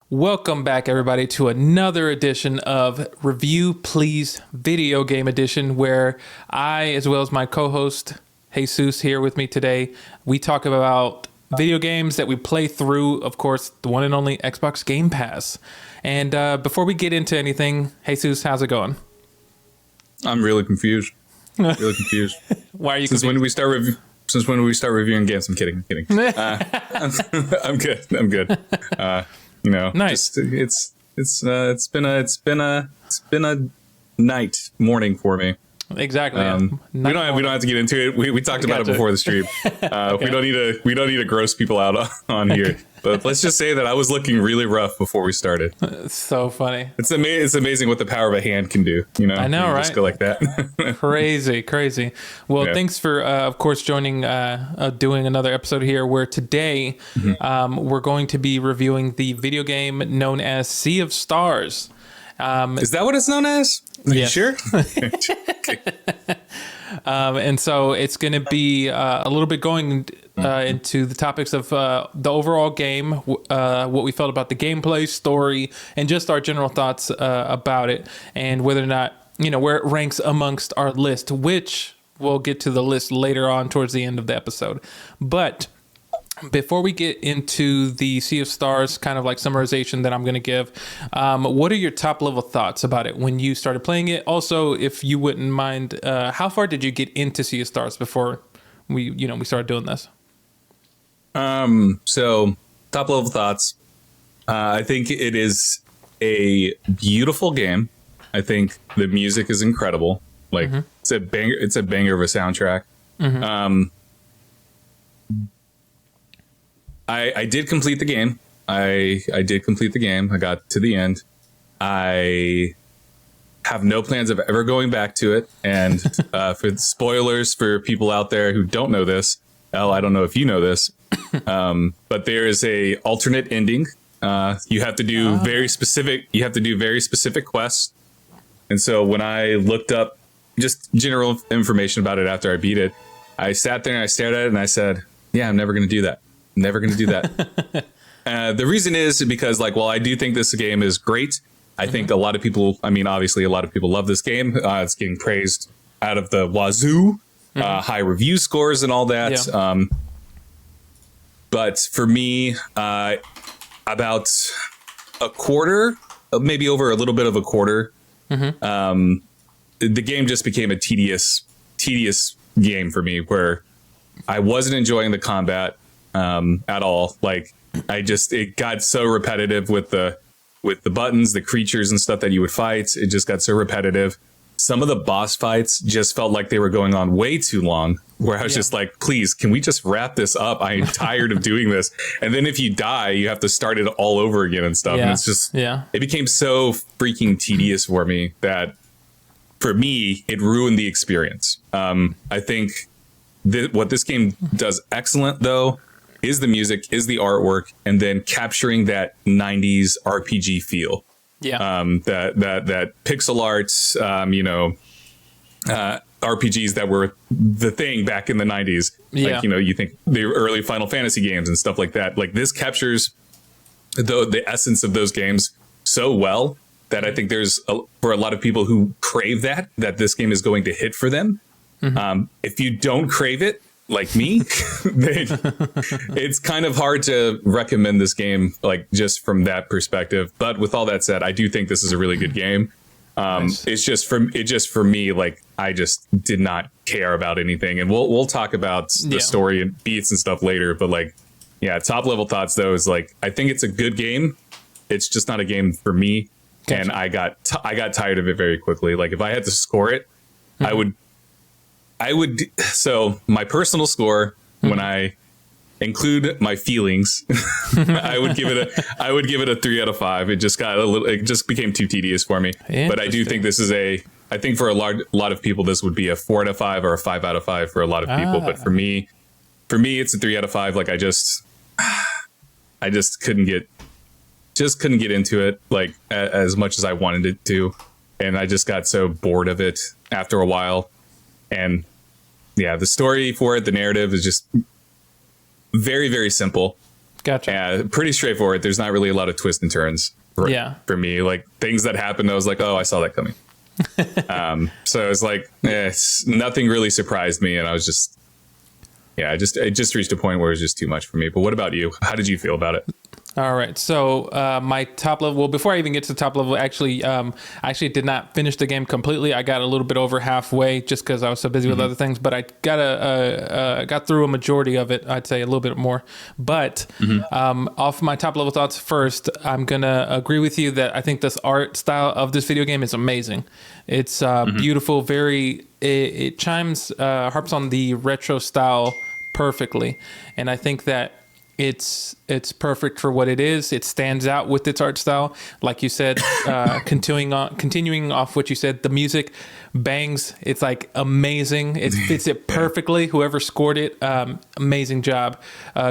Welcome back, everybody, to another edition of Review Please Video Game Edition, where I, as well as my co-host Jesus here with me today, we talk about video games that we play through, of course, the one and only Xbox GamePass. And before we get into anything, Jesus, how's it going? I'm really confused. Really confused. Why are you Since confused? when we start reviewing games? I'm kidding. I'm good. I'm good. Nice. It's been a morning for me. Exactly. We don't have to get into it. We talked about it before the stream. Okay. We don't need to gross people out on here. But let's just say that I was looking really rough before we started. It's so funny. It's amazing what the power of a hand can do. You know, I know, right? Just go like that. Crazy. Well, Yeah. Thanks for, of course, joining, doing another episode here where today we're going to be reviewing the video game known as Sea of Stars. Is that what it's known as? Are you Yes. sure? And so it's going to be a little bit going into the topics of the overall game, what we felt about the gameplay, story, and just our general thoughts about it, and whether or not, where it ranks amongst our list, which we'll get to the list later on towards the end of the episode. But before we get into the Sea of Stars kind of like summarization that I'm going to give, what are your top level thoughts about it when you started playing it? Also, if you wouldn't mind, how far did you get into Sea of Stars before we started doing this? So top level thoughts. I think it is a beautiful game. I think the music is incredible. Like it's a banger of a soundtrack. I did complete the game. I did complete the game. I got to the end. I have no plans of ever going back to it. And for spoilers for people out there who don't know this, I don't know if you know this, but there is a alternate ending. You have to do very specific. You have to do very specific quests. And so when I looked up just general information about it after I beat it, I sat there and I stared at it and I said, "Yeah, I'm never going to do that. Never going to do that." The reason is because, while I do think this game is great, I think a lot of people, obviously a lot of people love this game. It's getting praised out of the wazoo, high review scores and all that. Yeah. But for me, about a quarter, maybe over a little bit of a quarter, the game just became a tedious game for me, where I wasn't enjoying the combat at all. It got so repetitive with the buttons, the creatures and stuff that you would fight. It just got so repetitive. Some of the boss fights just felt like they were going on way too long, where I was just like, please, can we just wrap this up? I'm tired of doing this. And then if you die, you have to start it all over again and stuff. Yeah. And it's just, it became so freaking tedious for me that, for me, it ruined the experience. I think what this game does excellent, though, is the music, is the artwork, and then capturing that 90s RPG feel. Yeah. That pixel arts, RPGs that were the thing back in the 90s. Yeah. You think the early Final Fantasy games and stuff like that. This captures the essence of those games so well that I think for a lot of people who crave that this game is going to hit for them. If you don't crave it, like me, it's kind of hard to recommend this game, just from that perspective. But with all that said, I do think this is a really good game. Nice. It's just for me, I just did not care about anything, and we'll talk about the story and beats and stuff later. But top level thoughts though is I think it's a good game. It's just not a game for me, Gotcha. And I got tired of it very quickly. If I had to score it, I would. So my personal score, when I include my feelings, I would give it a 3 out of 5. It just became too tedious for me. But I do think this is I think for a lot of people, this would be a 4 out of 5 or a 5 out of 5 for a lot of people. But for me, it's a 3 out of 5. I just couldn't get into it as much as I wanted it to. And I just got so bored of it after a while. And the story for it, the narrative is just very, very simple. Gotcha. Yeah, pretty straightforward. There's not really a lot of twists and turns for me. Like things that happened, I was like, oh, I saw that coming. So it's like, nothing really surprised me. And I was just, it just reached a point where it was just too much for me. But what about you? How did you feel about it? All right. So my top level, well, before I even get to the top level, actually, I actually did not finish the game completely. I got a little bit over halfway just because I was so busy with other things, but I got through a majority of it. I'd say a little bit more. But off my top level thoughts first, I'm going to agree with you that I think this art style of this video game is amazing. It's beautiful, it harps on the retro style perfectly. And I think that it's perfect for what it is. It stands out with its art style. Like you said, continuing off what you said, the music bangs. It's like amazing. It fits it perfectly. Whoever scored it, amazing job.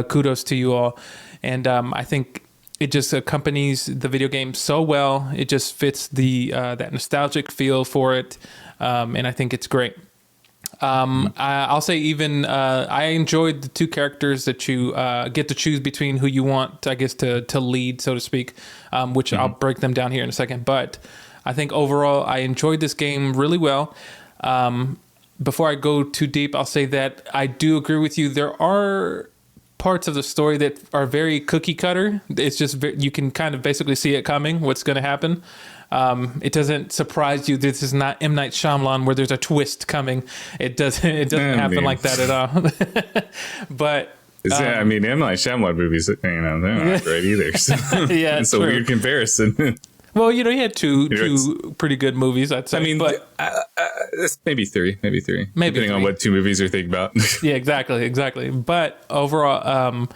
Kudos to you all. And I think it just accompanies the video game so well. It just fits the that nostalgic feel for it. And I think it's great. I'll say even I enjoyed the two characters that you get to choose between who you want, I guess, to lead, so to speak, which I'll break them down here in a second. But I think overall I enjoyed this game really well. Before I go too deep, I'll say that I do agree with you. There are parts of the story that are very cookie cutter. It's just you can kind of basically see it coming, what's going to happen. It doesn't surprise you. This is not M. Night Shyamalan where there's a twist coming. It doesn't happen like that at all. But I mean, M. Night Shyamalan movies, they're not great either. So yeah, it's a weird comparison. Well, he had two pretty good movies, I'd say. I mean, but maybe three, depending on what two movies you're thinking about. Yeah, exactly. But overall,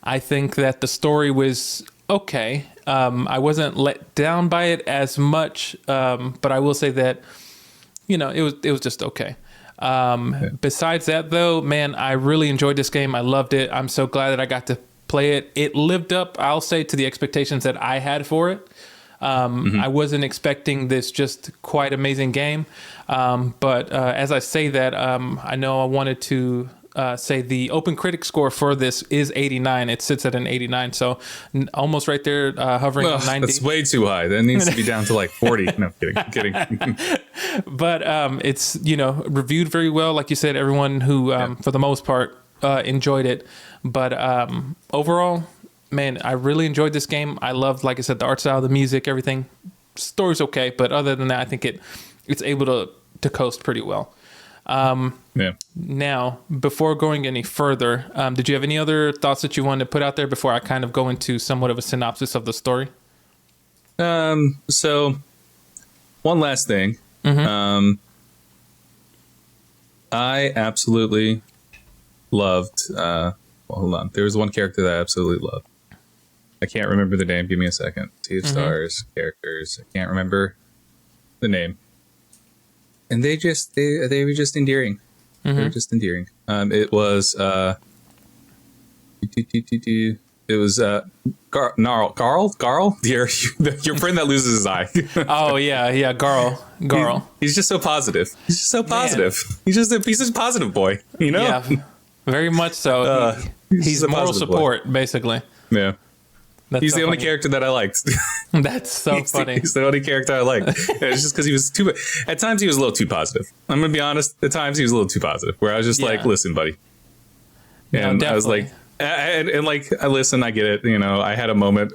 I think that the story was okay. I wasn't let down by it as much, but I will say that it was just okay. Besides that, though, man, I really enjoyed this game. I loved it. I'm so glad that I got to play it. It lived up, I'll say, to the expectations that I had for it. I wasn't expecting this just quite amazing game. But as I say that, I know I wanted to say the open critic score for this is 89. It sits at an 89. So almost right there, hovering on 90. That's way too high. That needs to be down to like 40. No, kidding. But it's, reviewed very well. Like you said, everyone who, for the most part, enjoyed it. But overall, man, I really enjoyed this game. I loved, like I said, the art style, the music, everything. Story's okay, but other than that, I think it's able to coast pretty well. Now, before going any further, did you have any other thoughts that you wanted to put out there before I kind of go into somewhat of a synopsis of the story? So one last thing. I absolutely loved, hold on. There was one character that I absolutely loved. I can't remember the name. Give me a second. Sea of Stars, characters. I can't remember the name. And they were just endearing. They were just endearing. It was Carl. Your friend that loses his eye. Oh yeah, Carl. He's just so positive. He's just so positive. Man. He's just a positive boy. Yeah, very much so. He's moral support, basically. Yeah. He's so the only character that I liked. That's so funny. He's the only character I liked. It's just because he was at times he was a little too positive. I'm going to be honest. At times he was a little too positive, where I was just like, listen, buddy. And I was like, and like, listen, I get it. I had a moment.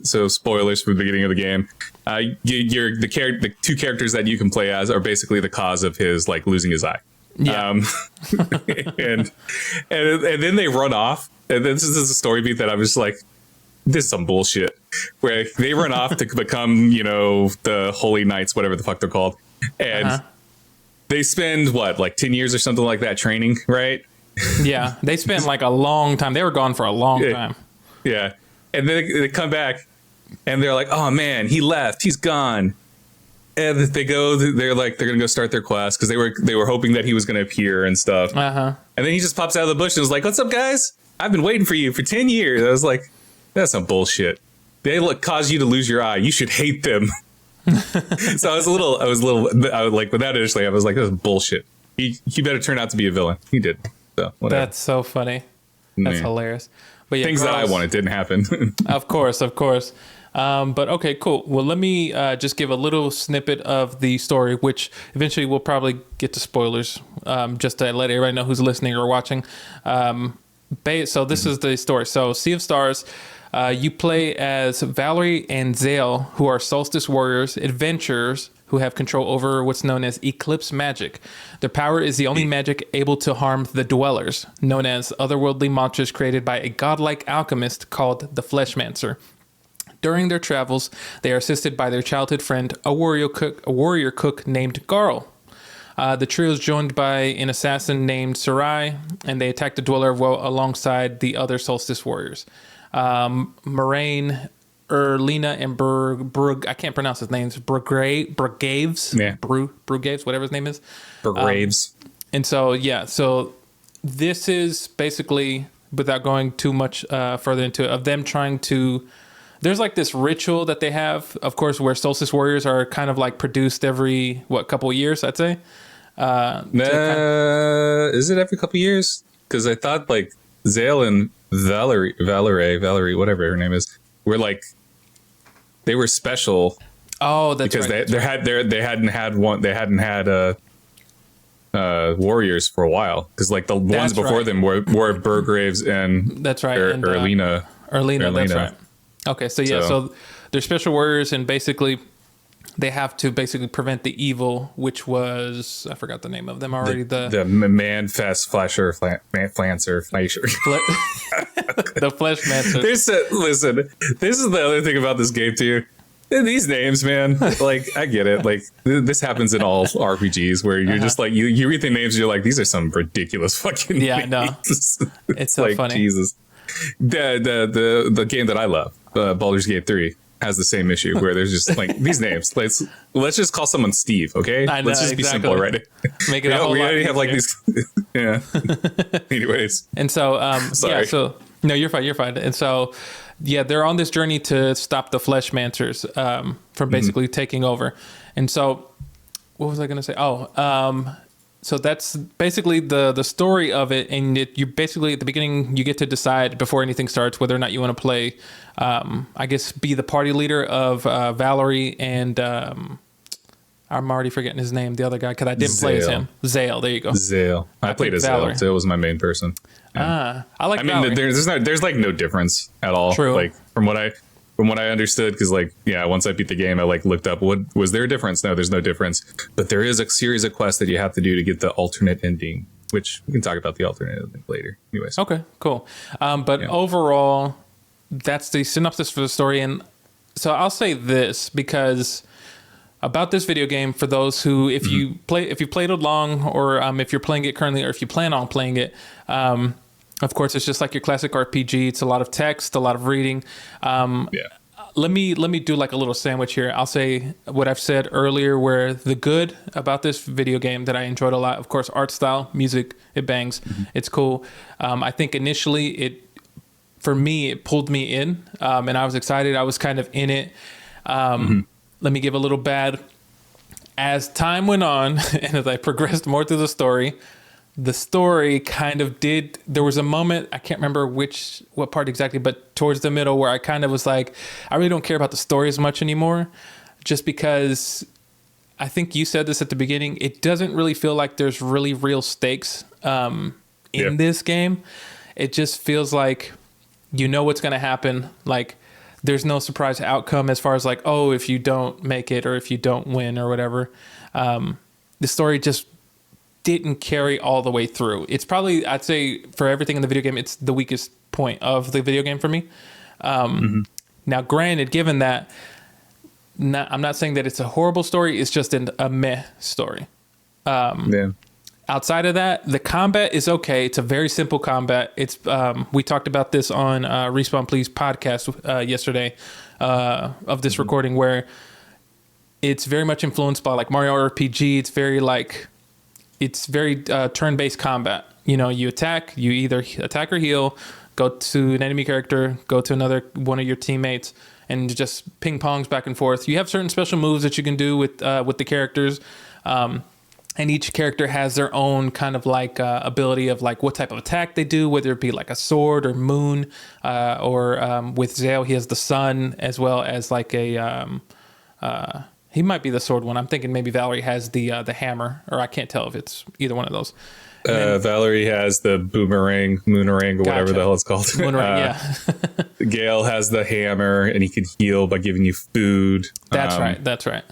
So spoilers for the beginning of the game. The two characters that you can play as are basically the cause of his like losing his eye. Yeah. And then they run off. And this is a story beat that I'm just like, this is some bullshit, where they run off to become, the Holy Knights, whatever the fuck they're called. And they spend like 10 years or something like that training, right? Yeah. They spent like a long time. They were gone for a long time. Yeah. And then they come back and they're like, oh man, he left. He's gone. And they're going to go start their class because they were hoping that he was going to appear and stuff. And then he just pops out of the bush and is like, what's up, guys? I've been waiting for you for 10 years. I was like, that's some bullshit. They cause you to lose your eye. You should hate them. So I was like, with that initially, I was like, this is bullshit. He better turn out to be a villain. He did. So whatever. That's so funny. That's hilarious. But yeah, things that I girls- wanted didn't happen. Of course. But okay, cool. Well, let me just give a little snippet of the story, which eventually we'll probably get to spoilers, just to let everybody know who's listening or watching. So this is the story. So Sea of Stars, you play as Valerie and Zale, who are solstice warriors, adventurers who have control over what's known as eclipse magic. Their power is the only magic able to harm the dwellers, known as otherworldly monsters created by a godlike alchemist called the Fleshmancer. During their travels, they are assisted by their childhood friend, a warrior cook named Garl. The trio is joined by an assassin named Sarai, and they attack the Dweller alongside the other Solstice warriors. Moraine, Erlina, and Brug, I can't pronounce his names, Brugaves, Yeah. Brugaves, whatever his name is. Graves. And so, so this is basically, without going too much further into it, of them trying to... There's like this ritual that they have, of course, where solstice warriors are kind of like produced every, couple of years, I'd say. Is it every couple years? Because I thought like Zale and Valerie, whatever her name is, were like, they were special. Oh, that's because right. they hadn't had warriors for a while. Because like the ones That's before right. them were Burgraves and That's right. And, Erlina. Erlina, that's right. Okay, so they're special warriors, and basically they have to prevent the evil, which was, I forgot the name of them already. The man fast flasher flancer flasher. The Fleshmancer. Listen, this is the other thing about this game too. These names, man, like I get it. Like this happens in all RPGs where you're just like you read the names, and you're like, these are some ridiculous fucking names. I know. It's so like, funny. Jesus. The game that I love, Baldur's Gate 3, has the same issue where there's just like these names. Let's just call someone Steve, okay? I know, let's just be simple, right? Make it a whole we lot already have like easier. these. Yeah. Anyways, And so, Sorry. no, you're fine. And so, they're on this journey to stop the Fleshmancers from basically taking over. And so, what was I going to say? So that's basically the story of it. And you basically, at the beginning, you get to decide before anything starts whether or not you want to play, I guess, be the party leader of Valerie and I'm already forgetting his name, the other guy, because I didn't play as him. Zale, there you go. Zale. I played as Valerie. Zale. Zale was my main person. I like I mean, Valerie. there's like no difference at all. True. Like from what I understood, because like once I beat the game, I like looked up what was there a difference. No, there's no difference. But there is a series of quests that you have to do to get the alternate ending, which we can talk about the alternate ending later. Anyways. Okay, cool. But overall, that's the synopsis for the story. And so I'll say this, because about this video game, for those who, if you played along, or if you're playing it currently, or if you plan on playing it, of course, it's just like your classic RPG. It's a lot of text, a lot of reading. Let me do like a little sandwich here. I'll say what I've said earlier, where the good about this video game that I enjoyed a lot, of course, art style, music, it bangs. It's cool. I think initially for me, it pulled me in, and I was excited. I was kind of in it. Let me give a little bad. As time went on and as I progressed more through the story kind of there was a moment, I can't remember what part exactly, but towards the middle, where I kind of was like, I really don't care about the story as much anymore, just because I think you said this at the beginning. It doesn't really feel like there's really real stakes in this game. It just feels like you know what's going to happen. Like, there's no surprise outcome as far as like, oh, if you don't make it or if you don't win or whatever. The story just didn't carry all the way through. It's probably, I'd say, for everything in the video game, it's the weakest point of the video game for me. Now, granted, given that, I'm not saying that it's a horrible story. It's just a meh story. Outside of that, the combat is okay. It's a very simple combat. It's we talked about this on Respawn Please podcast yesterday of this recording, where it's very much influenced by like Mario RPG. It's very turn-based combat. You know, you attack, you either attack or heal, go to an enemy character, go to another one of your teammates, and just ping pongs back and forth. You have certain special moves that you can do with the characters. and each character has their own kind of like ability of like what type of attack they do, whether it be like a sword or moon, or with Zale he has the sun, as well as like a he might be the sword one. I'm thinking maybe Valerie has the hammer, or I can't tell if it's either one of those. Valerie has the boomerang, moonerang, or whatever Gotcha. the hell it's called. Moonring, yeah. Gale has the hammer, and he can heal by giving you food. That's right. That's right.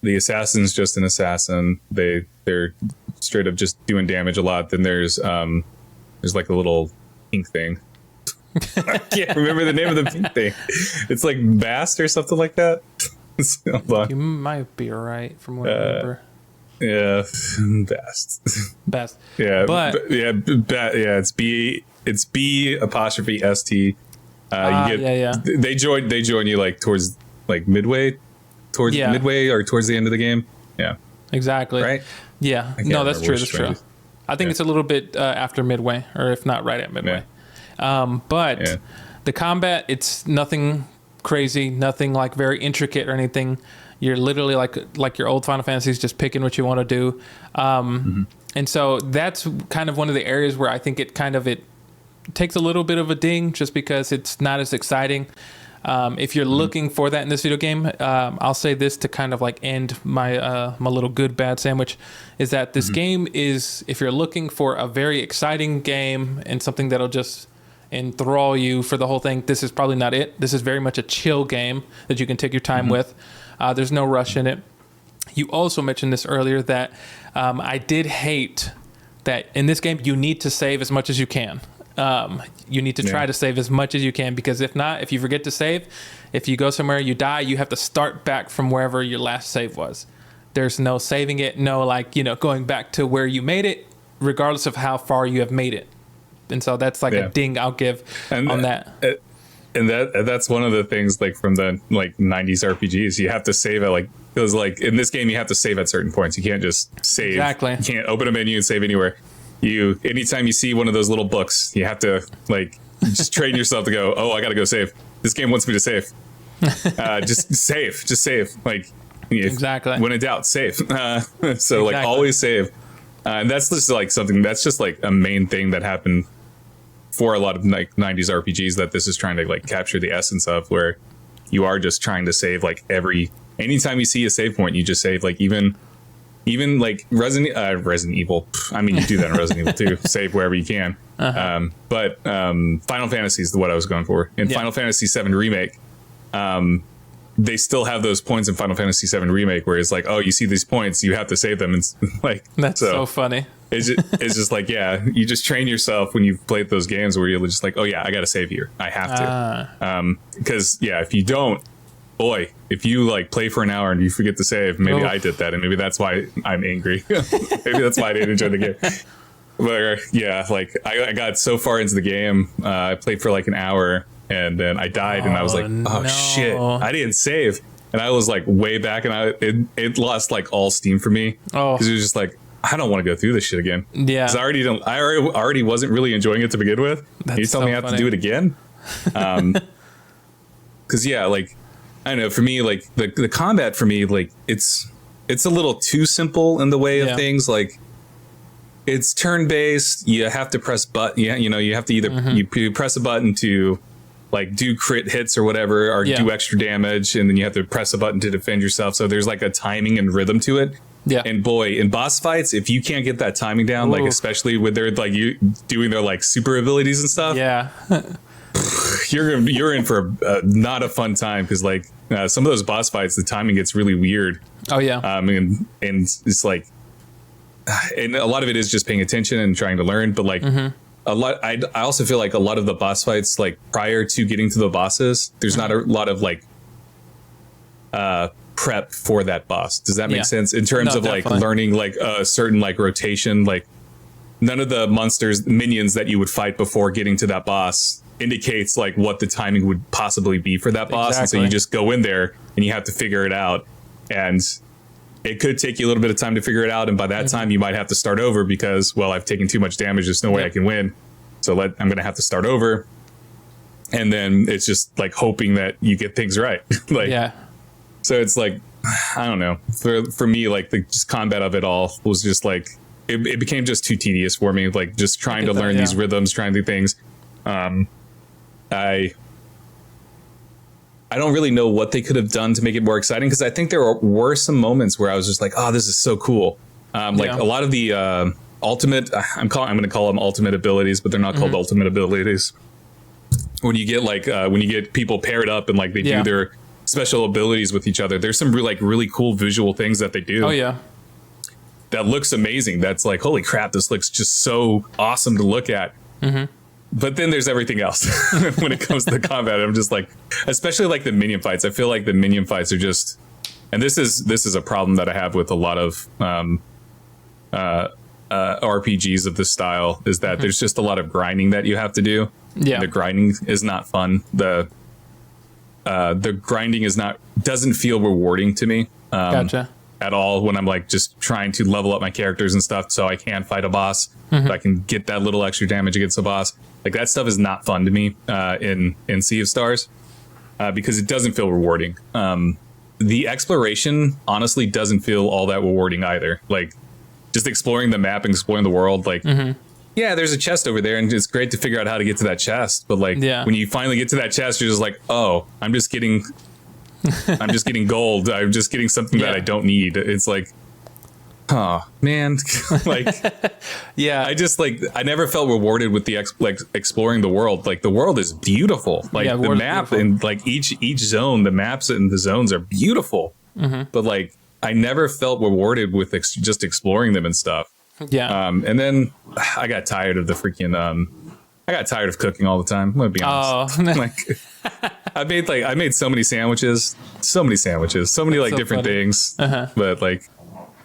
The assassin's just an assassin. They're straight up just doing damage a lot. Then there's like a little pink thing. I can't remember the name of the pink thing. It's like Bast or something like that. Hold on. You might be right from what I remember. Yeah, Bast. Best. Yeah, but yeah, it's B apostrophe ST. They join you like towards like midway or towards the end of the game. Yeah, exactly. Right. Yeah. No, that's true. That's one true. it is. I think it's a little bit after midway, or if not right at midway. But the combat, it's nothing crazy, nothing like very intricate or anything. You're literally like your old Final Fantasies, just picking what you want to do. And so that's kind of one of the areas where I think it takes a little bit of a ding, just because it's not as exciting. If you're looking for that in this video game, I'll say this to kind of like end my my little good bad sandwich, is that this game is, if you're looking for a very exciting game and something that'll just enthrall you for the whole thing, this is probably not it. This is very much a chill game that you can take your time with. There's no rush in it. You also mentioned this earlier, that I did hate that in this game you need to save as much as you can. You need to try to save as much as you can, because if not, if you forget to save, if you go somewhere, you die, you have to start back from wherever your last save was. There's no saving it, no going back to where you made it, regardless of how far you have made it. And so that's like a ding I'll give on that. And that's one of the things like from the like 90s RPGs. You have to save at because in this game you have to save at certain points. You can't just save. Exactly. You can't open a menu and save anywhere. Anytime you see one of those little books, you have to just train yourself to go, oh, I gotta go save. This game wants me to save. Just save. Exactly. When in doubt, save. So always save. And that's just something that's just a main thing that happened for a lot of 90s RPGs, that this is trying to capture the essence of, where you are just trying to save anytime you see a save point, you just save. Even Resident Evil. I mean, you do that in Resident Evil too. Save wherever you can. But Final Fantasy is what I was going for. In Final Fantasy VII Remake, they still have those points in Final Fantasy VII Remake where it's oh, you see these points, you have to save them. It's that's so funny. It's just you just train yourself when you've played those games where you're just oh yeah, I got to save here. I have to. Because if you don't, boy, if you play for an hour and you forget to save, maybe I did that, and maybe that's why I'm angry. Maybe that's why I didn't enjoy the game. But I got so far into the game, I played for an hour, and then I died, and I was oh shit, I didn't save, and I was way back, and it lost all steam for me, because it was just I don't want to go through this shit again. Yeah, because I already wasn't really enjoying it to begin with. You tell me I have to do it again, because I don't know, for me, the combat for me, it's a little too simple in the way of things. It's turn-based. You have to press button. You have to either you press a button to do crit hits or whatever, or do extra damage, and then you have to press a button to defend yourself. So there's a timing and rhythm to it. Yeah. And boy, in boss fights, if you can't get that timing down, especially with their you doing their super abilities and stuff. Yeah. You're in for not a fun time, because some of those boss fights, the timing gets really weird. Oh yeah. And it's and a lot of it is just paying attention and trying to learn, but a lot. I also feel a lot of the boss fights, prior to getting to the bosses, there's not a lot of prep for that boss. Does that make sense in terms of definitely. Learning a certain rotation? None of the minions that you would fight before getting to that boss indicates what the timing would possibly be for that boss. Exactly. And so you just go in there and you have to figure it out, and it could take you a little bit of time to figure it out, and by that time you might have to start over, because I've taken too much damage, there's no way I can win, so I'm gonna have to start over. And then it's just hoping that you get things right. So it's I don't know. For me, like the just combat of it all was just like it became just too tedious for me. Like just trying to learn these rhythms, trying to do things. I don't really know what they could have done to make it more exciting, because I think there were some moments where I was just like, oh, this is so cool. Like a lot of the ultimate, I'm going to call them ultimate abilities, but they're not called ultimate abilities. When you get when you get people paired up and like they do their special abilities with each other, there's some really cool visual things that they do. Oh yeah. That looks amazing. That's like, holy crap, this looks just so awesome to look at. But then there's everything else when it comes to the combat. I'm just like, especially like the minion fights. I feel like the minion fights are just, and this is a problem that I have with a lot of RPGs of this style, is that there's just a lot of grinding that you have to do. Yeah, and the grinding is not fun. The grinding doesn't feel rewarding to me. Gotcha. At all, when I'm like just trying to level up my characters and stuff so I can fight a boss, so I can get that little extra damage against a boss. Like that stuff is not fun to me in Sea of Stars, because it doesn't feel rewarding. The exploration honestly doesn't feel all that rewarding either. Like just exploring the map and exploring the world, like yeah, there's a chest over there and it's great to figure out how to get to that chest, but like when you finally get to that chest, you're just like, oh, I'm just getting gold. I'm just getting something that I don't need. It's like, oh man, like, I just like, I never felt rewarded with the exploring the world. Like the world is beautiful. Like the map and like each zone, the maps and the zones are beautiful. But like, I never felt rewarded with just exploring them and stuff. Yeah. And then I got tired of the freaking, I got tired of cooking all the time. I'm gonna be honest. Oh. Like, I made so many sandwiches, so many like so different things. But like,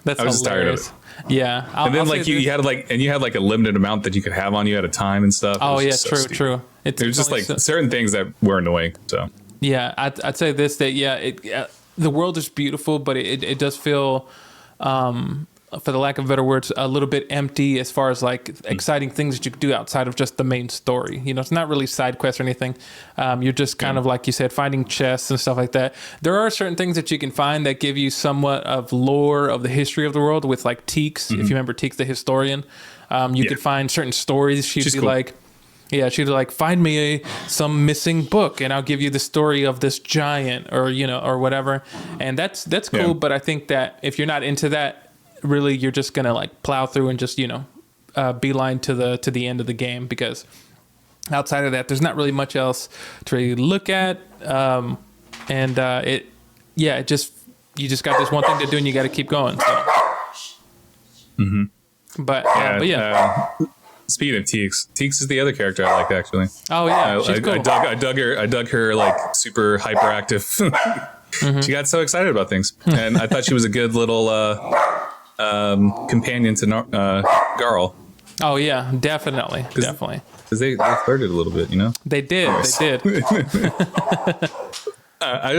I was just tired of it. Yeah. And then like you had like a limited amount that you could have on you at a time and stuff. Oh yeah, so true. There's just like certain things that were annoying. So yeah, I'd say this, that the world is beautiful, but it does feel, for the lack of better words, a little bit empty as far as like exciting things that you could do outside of just the main story. You know, it's not really side quests or anything. You're just kind of, like you said, finding chests and stuff like that. There are certain things that you can find that give you somewhat of lore of the history of the world, with like Teeks. If you remember Teeks the historian, you could find certain stories. She'd be cool. Like, yeah, she'd like, find me some missing book and I'll give you the story of this giant, or, you know, or whatever. And that's cool. Yeah. But I think that if you're not into that, really, you're just gonna like plow through and just, you know, beeline to the end of the game, because outside of that, there's not really much else to really look at. You just got this one thing to do and you got to keep going. So. But yeah. Speaking of Teeks is the other character I like, actually. Oh yeah, she's cool. I dug her like super hyperactive. She got so excited about things, and I thought she was a good little companion to Garl. Oh yeah, definitely. Because they flirted a little bit, you know. They did. I'm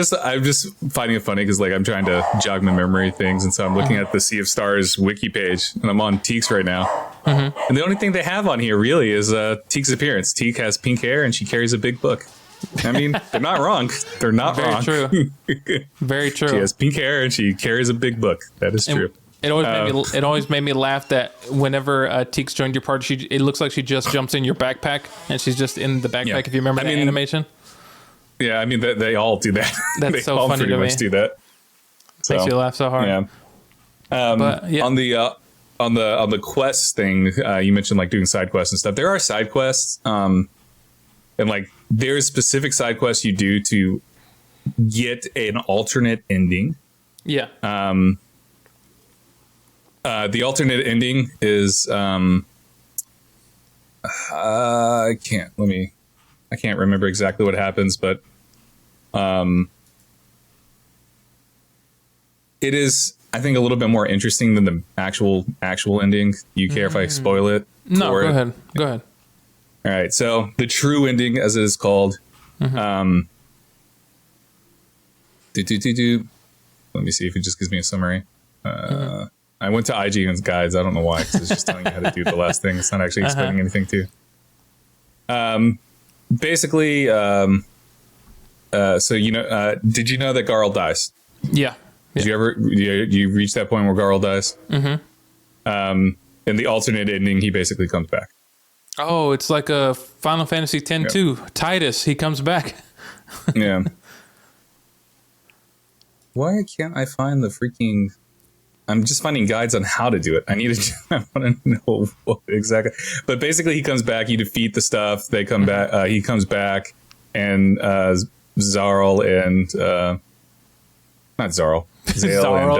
just finding it funny because like I'm trying to jog my memory things, and so I'm looking at the Sea of Stars wiki page, and I'm on Teeks right now. And the only thing they have on here really is Teek's appearance. Teek has pink hair and she carries a big book. I mean, they're not wrong. They're not Very wrong. True. Very true. She has pink hair and she carries a big book. That is true. It always made me laugh that whenever Teeks joined your party, it looks like she just jumps in your backpack and she's just in the backpack. Yeah. If you remember that animation. Yeah, I mean they all do that. That's they so all funny pretty to me. much do that. So, makes you laugh so hard. Yeah. But, yeah. On the quest thing, you mentioned like doing side quests and stuff. There are side quests, and like there's specific side quests you do to get an alternate ending. Yeah. The alternate ending is I can't remember exactly what happens, but it is, I think, a little bit more interesting than the actual ending. Do you care if I spoil it? No, go ahead. All right. So the true ending, as it is called, let me see if it just gives me a summary. I went to IGN's guides. I don't know why, because it's just telling you how to do the last thing. It's not actually explaining anything to you. Basically, so did you know that Garl dies? Yeah. Did you ever you reach that point where Garl dies? In the alternate ending, he basically comes back. Oh, it's like a Final Fantasy X too. Titus, he comes back. Yeah. Why can't I find the freaking... I'm just finding guides on how to do it. I want to know what exactly. But basically, he comes back. You defeat the stuff. They come back. He comes back, and Zarl and not Zarl, Zale and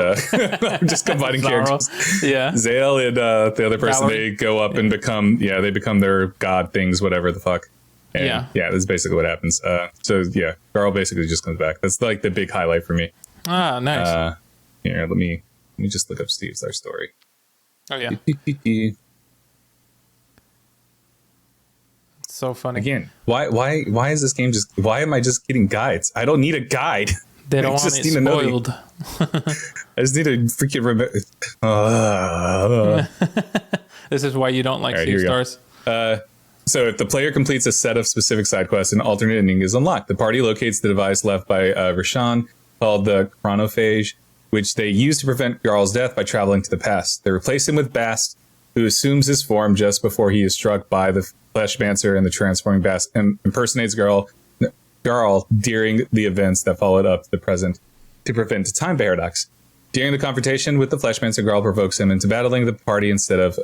I'm just combining characters. Yeah, Zale and the other person. Valerie. They go up and become they become their god things, whatever the fuck. And that's basically what happens. So yeah, Garl basically just comes back. That's like the big highlight for me. Ah, nice. Here, let me just look up Steve's our story. Oh yeah. It's so funny. Again, why is this game why am I just getting guides? I don't need a guide. They don't want it spoiled. I just need to freaking remember. This is why you don't like Steve Stars. So if the player completes a set of specific side quests, an alternate ending is unlocked. The party locates the device left by Roshan called the Chronophage, which they use to prevent Garl's death by traveling to the past. They replace him with Bast, who assumes his form just before he is struck by the Fleshmancer, and the transforming Bast impersonates Garl during the events that followed up to the present to prevent a time paradox. During the confrontation with the Fleshmancer, Garl provokes him into battling the party instead of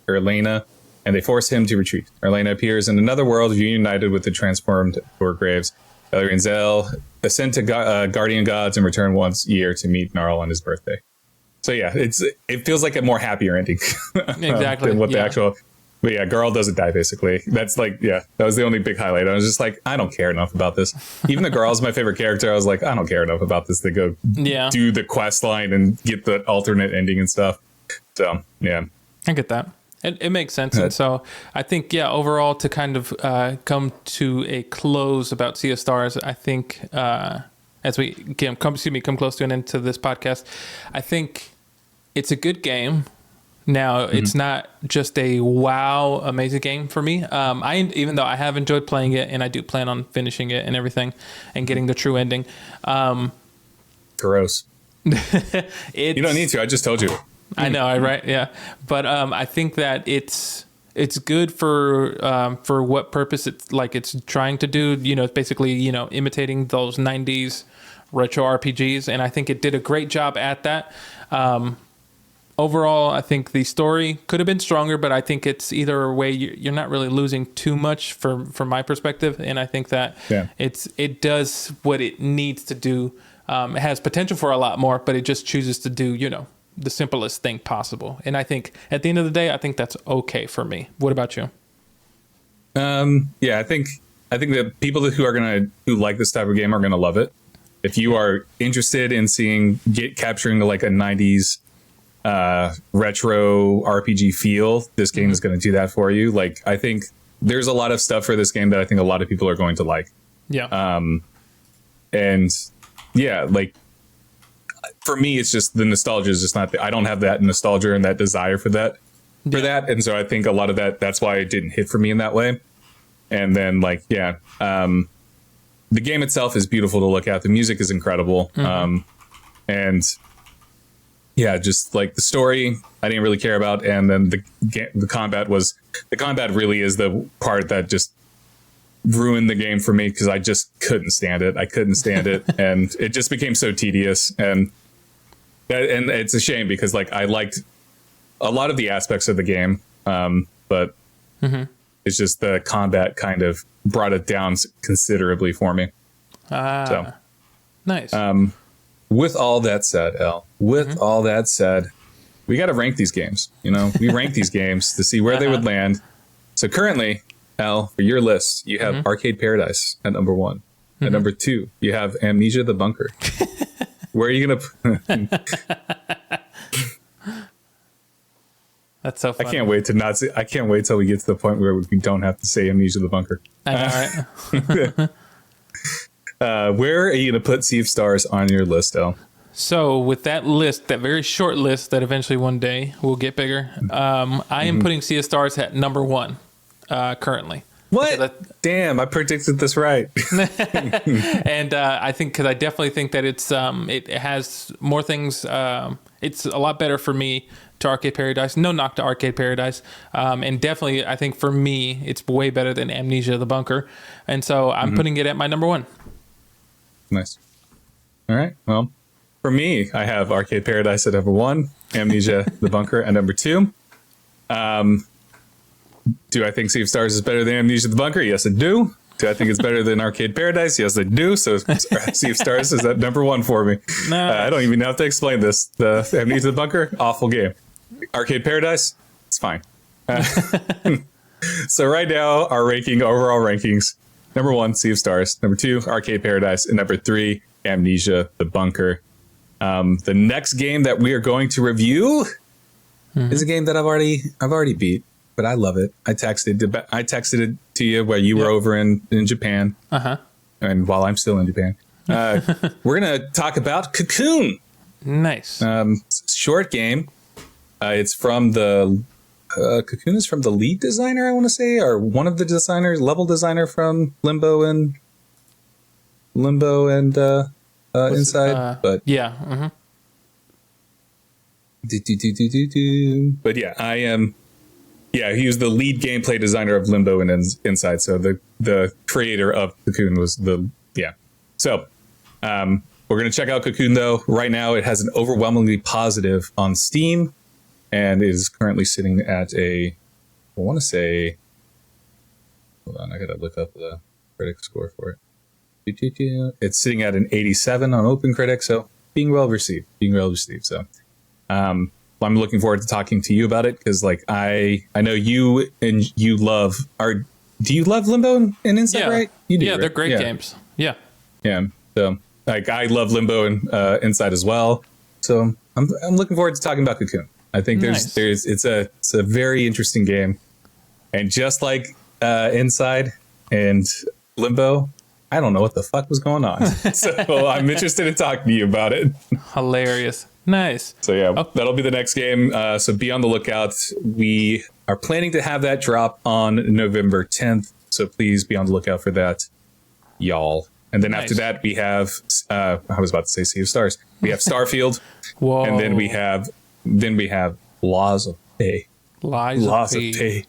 Erlena, and they force him to retreat. Erlena appears in another world, reunited with the transformed Borgraves. Valerie and Zale ascend to guardian gods and return once a year to meet Gnarl on his birthday. So yeah, it feels like a more happier ending exactly than what the actual. But yeah, Garl doesn't die, basically. That's like, that was the only big highlight. I was just like, I don't care enough about this. Even though Garl's my favorite character, I was like, I don't care enough about this to go do the quest line and get the alternate ending and stuff. So, yeah. I get that. It makes sense. And so I think, overall, to kind of come to a close about Sea of Stars, I think as we come close to an end to this podcast, I think it's a good game. Now, it's not just a wow, amazing game for me. Even though I have enjoyed playing it, and I do plan on finishing it and everything and getting the true ending. Gross. You don't need to. I just told you. I know, right? Yeah. But I think that it's good for what purpose it's trying to do. It's basically, imitating those 90s retro RPGs. And I think it did a great job at that. Overall, I think the story could have been stronger, but I think it's either way you're not really losing too much from my perspective, and I think that it does what it needs to do. It has potential for a lot more, but it just chooses to do the simplest thing possible. And I think at the end of the day, I think that's okay for me. What about you? I think that people who like this type of game are gonna love it. If you are interested in capturing like a 90s retro RPG feel, this game is going to do that for you. Like, I think there's a lot of stuff for this game that I think a lot of people are going to like. Like for me, it's just the nostalgia is just not I don't have that nostalgia and that desire for that. And so I think a lot of that's why it didn't hit for me in that way. And then the game itself is beautiful to look at. The music is incredible. And just like the story, I didn't really care about, and then the combat really is the part that just ruined the game for me, because I just couldn't stand it. And it just became so tedious, and it's a shame because I liked a lot of the aspects of the game, but it's just the combat kind of brought it down considerably for me. So nice. With all that said, all that said, we got to rank these games. We rank these games to see where they would land. So currently, Al, for your list, you have Arcade Paradise at number 1. At number 2, you have Amnesia the Bunker. Where are you going to... That's so funny. I can't wait till we get to the point where we don't have to say Amnesia the Bunker. I know, right? Where are you going to put Sea of Stars on your list, El? So with that list, that very short list that eventually one day will get bigger, I am putting Sea of Stars at number 1 currently. What? Damn, I predicted this right. And I think because I definitely think that it has more things. It's a lot better for me to Arcade Paradise. No knock to Arcade Paradise, and definitely I think for me it's way better than Amnesia: The Bunker, and so I'm putting it at my number 1. Nice. All right. Well, for me, I have Arcade Paradise at number 1, Amnesia: The Bunker at number 2. Do I think Sea of Stars is better than Amnesia: The Bunker? Yes, I do. Do I think it's better than Arcade Paradise? Yes, I do. So Sea of Stars is at number 1 for me. I don't even have to explain this. The Amnesia: The Bunker, awful game. Arcade Paradise, it's fine. So right now, our overall rankings: number 1, Sea of Stars; number 2, Arcade Paradise; and number 3, Amnesia: The Bunker. The next game that we are going to review is a game that I've already beat. But I love it. I texted it to you while you were over in Japan. And while I'm still in Japan. We're going to talk about Cocoon. Nice. Short game. It's from Cocoon is from the lead designer, I want to say, or one of the designers, level designer from Limbo and Inside. But yeah. But yeah, I am. Yeah, he was the lead gameplay designer of Limbo and Inside. So the creator of Cocoon was So we're going to check out Cocoon, though. Right now, it has an overwhelmingly positive on Steam and is currently sitting at I want to say, hold on, I got to look up the critic score for it. It's sitting at an 87 on OpenCritic, so being well received. So I'm looking forward to talking to you about it because, like, I know you love do you love Limbo and Inside, right? You do, right? They're great games. Yeah. So, like, I love Limbo and Inside as well. So I'm looking forward to talking about Cocoon. I think it's a very interesting game, and just like Inside and Limbo, I don't know what the fuck was going on. So I'm interested in talking to you about it. Hilarious. Nice. So yeah, that'll be the next game. So be on the lookout. We are planning to have that drop on November 10th. So please be on the lookout for that, y'all. And then after that, we have, I was about to say Sea of Stars. We have Starfield. Whoa. And then we have Laws of P. Laws of P.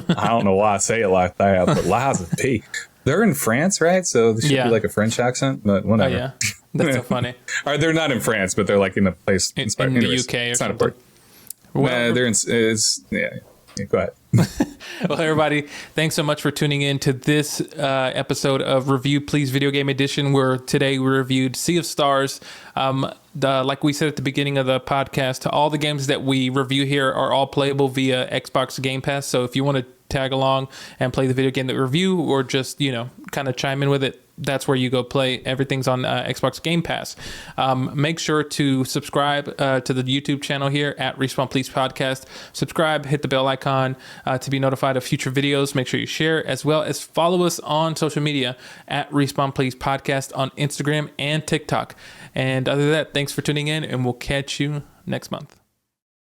I don't know why I say it like that, but Laws of P. They're in France, right? So there should be like a French accent, but whatever. Oh, yeah. That's so funny. Or they're not in France, but they're like in a place in the UK or something. Well, they're in. Go ahead. Well, everybody, thanks so much for tuning in to this episode of Review Please Video Game Edition, where today we reviewed Sea of Stars. Like we said at the beginning of the podcast, all the games that we review here are all playable via Xbox GamePass. So if you want to tag along and play the video game that we review, or just, kind of chime in with it, that's where you go play. Everything's on Xbox Game Pass. Make sure to subscribe to the YouTube channel here at Respawn Please Podcast. Subscribe, hit the bell icon to be notified of future videos. Make sure you share, as well as follow us on social media at Respawn Please Podcast on Instagram and TikTok. And other than that, thanks for tuning in, and we'll catch you next month.